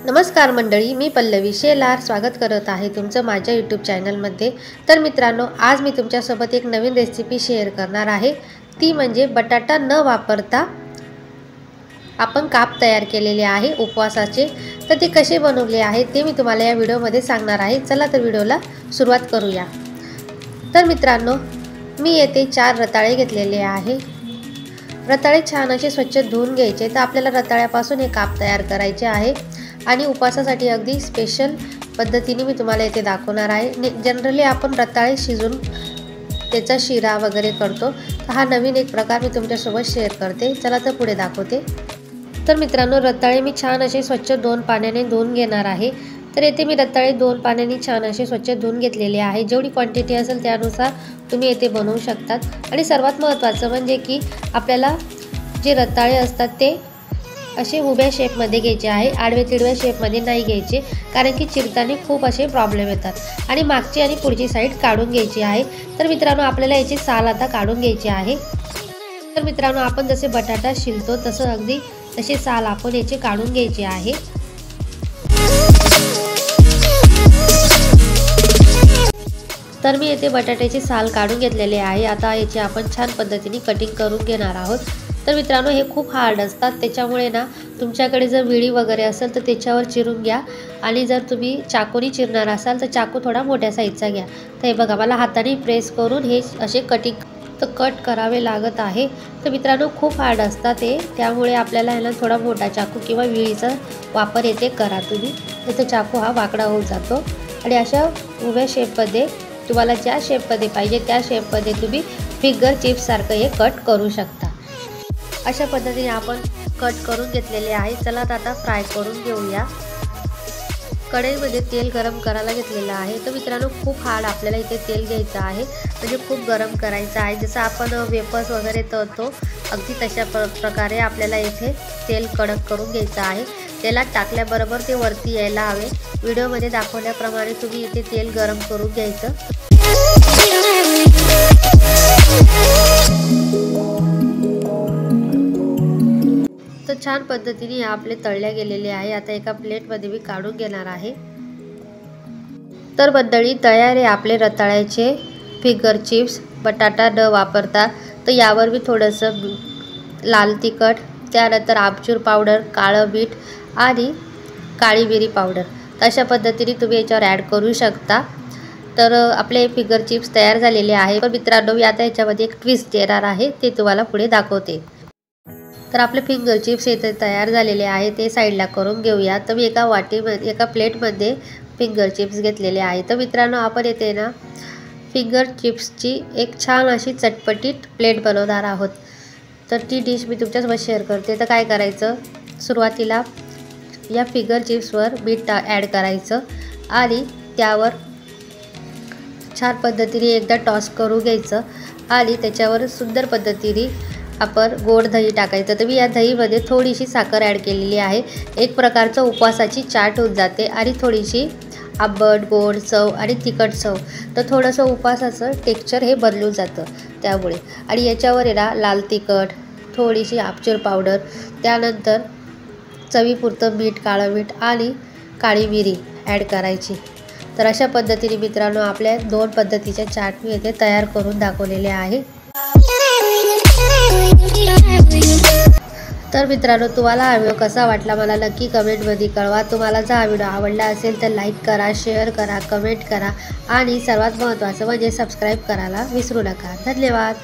नमस्कार मंडळी, मी पल्लवी शेलार स्वागत करत आहे तुमचं माझ्या यूट्यूब चॅनलमध्ये। तर मित्रांनो, आज मी तुमच्यासोबत एक नवीन रेसिपी शेअर करणार आहे। ती म्हणजे बटाटा न वापरता आपण काप तयार केलेले आहे उपवासाचे। तर ते कसे बनवले आहे ते मी तुम्हाला या व्हिडिओमध्ये सांगणार आहे। चला तर व्हिडिओला सुरुवात करूया। तर मित्रांनो, मी येथे 4 रताळे घेतलेले आहे। रताळे छान असे स्वच्छ धुवून घ्यायचे। तर आपल्याला रताळ्यापासून हे काप तयार करायचे आहे आणि उपवासासाठी अगदी स्पेशल पद्धतीने मी तुम्हाला इथे दाखवणार आहे। जनरली आपण रताळे शिजून त्याचा शिरा वगैरे करतो, तर हा नवीन एक प्रकार मी तुमच्यासोबत शेअर करते। चला तर पुढे दाखवते। तर मित्रांनो, रताळे मी छान असे स्वच्छ 2 पाण्याने धुवून घेणार आहे। तर येथे मी रताळे 2 पाण्याने छान असे स्वच्छ धुवून घेतलेले आहे। जेवढी क्वांटिटी असेल त्यानुसार तुम्ही येथे बनवू शकतात। आणि सर्वात महत्त्वाचं म्हणजे की आपल्याला जे रताळे असतात ते असे उभ्या शेपमध्ये घ्यायचे आहे, आडवे तिडव्या शेपमध्ये नाही घ्यायचे, कारण की चिरताना खूप असे प्रॉब्लेम येतात। आणि मागची आणि पुढची साईड काढून घ्यायची आहे। तर मित्रांनो, आपल्याला याची साल आता काढून घ्यायची आहे। तर मित्रांनो, आपण जसे बटाटा शिलतो तसं अगदी तसे साल आपण याचे काढून घ्यायचे आहे। तर मी येथे बटाट्याची साल काढून घेतलेले आहे। आता याची आपण छान पद्धतीने कटिंग करून घेणार आहोत। तर मित्रांनो, हे खूप हार्ड असतात, त्याच्यामुळे ना तुमच्याकडे जर विळी वगैरे असेल तर त्याच्यावर चिरून घ्या। आणि जर तुम्ही चाकूने चिरणार असाल तर चाकू थोडा मोठ्या साईजचा घ्या। तर हे बघा, मला हाताने प्रेस करून हे असे कट करावे लागत आहे। तर मित्रांनो, खूप हार्ड असतात ते, त्यामुळे आपल्याला याला थोडा मोठा चाकू किंवा विळीचा वापर येथे करा तुम्ही। इथे चाकू हा वाकडा होऊन जातो। आणि अशा उभ्या शेपमध्ये तुम्हाला ज्या शेपमध्ये पाहिजे त्या शेपमध्ये तुम्ही फिंगर चिप्स सारखं हे कट करू शकता। अशा पद्धतीने आपण कट करून घेतलेले आहे। चला आता फ्राय करून घेऊया। कढईमध्ये तेल गरम करायला घेतलेलं आहे। तर मित्रांनो, खूप हार्ड आपल्याला इथे तेल घ्यायचं आहे, म्हणजे खूप गरम करायचं आहे। जसं आपण वेफर्स वगैरे तळतो अगदी तशा प्रकारे आपल्याला इथे तेल कडक करून घ्यायचं आहे। तेलात टाकल्याबरोबर ते वरती यायला हवे। व्हिडिओमध्ये दाखवल्याप्रमाणे तुम्ही इथे तेल गरम करून घ्यायचं। तर छान पद्धतीने आपले तळले गेलेले आहे। आता एका प्लेटमध्ये मी काढून घेणार आहे। तर मंडळी, तयार आहे आपले रताळ्याचे फिंगर चिप्स बटाटा न वापरता। तर यावर मी थोडंसं लाल तिखट, त्यानंतर आमचूर पावडर, काळं मीठ आणि काळी मिरी पावडर अशा पद्धतीने तुम्ही याच्यावर ॲड करू शकता। तर आपले फिंगर चिप्स तयार झालेले आहे। पण मित्रांनो, मी आता याच्यामध्ये एक ट्विस्ट देणार आहे, ते तुम्हाला पुढे दाखवते। तर आपले फिंगर चिप्स इथे तयार झालेले आहे, ते साईडला करून घेऊया। तर मी एका प्लेटमध्ये फिंगर चिप्स घेतलेले आहे। तर मित्रांनो, आपण येथे ना फिंगर चिप्सची एक छान अशी चटपटीत प्लेट बनवणार आहोत। तर ती डिश मी तुमच्यासोबत शेअर करते। तर काय करायचं, सुरुवातीला या फिंगर चिप्सवर मीठ ॲड करायचं आणि त्यावर छान पद्धतीने एकदा टॉस करून घ्यायचं। आणि त्याच्यावर सुंदर पद्धतीने आपण गोड दही टाकायचं। तर मी या दहीमध्ये थोडीशी साखर ॲड केलेली आहे। एक प्रकारचं उपवासाची चाट होऊन जाते आणि थोडीशी आंबट गोड चव आणि तिखट चव, तर थोडंसं उपवासाचं टेक्स्चर हे बदलून जातं त्यामुळे। आणि याच्यावर आहे ना लाल तिखट, थोडीशी आमचूर पावडर, त्यानंतर चवीपुरतं मीठ, काळं मीठ आणि काळी मिरी ॲड करायची। तर अशा पद्धतीने मित्रांनो, आपल्या 2 पद्धतीच्या चाट मी येथे तयार करून दाखवलेले आहे। तर मित्रांनो, तुम्हाला हा व्हिडिओ कसा वाटला मला नक्की कमेंटमध्ये कळवा। तुम्हाला जर हा व्हिडिओ आवडला असेल तर लाईक करा, शेअर करा, कमेंट करा आणि सर्वात महत्त्वाचं म्हणजे सबस्क्राईब करायला विसरू नका। धन्यवाद।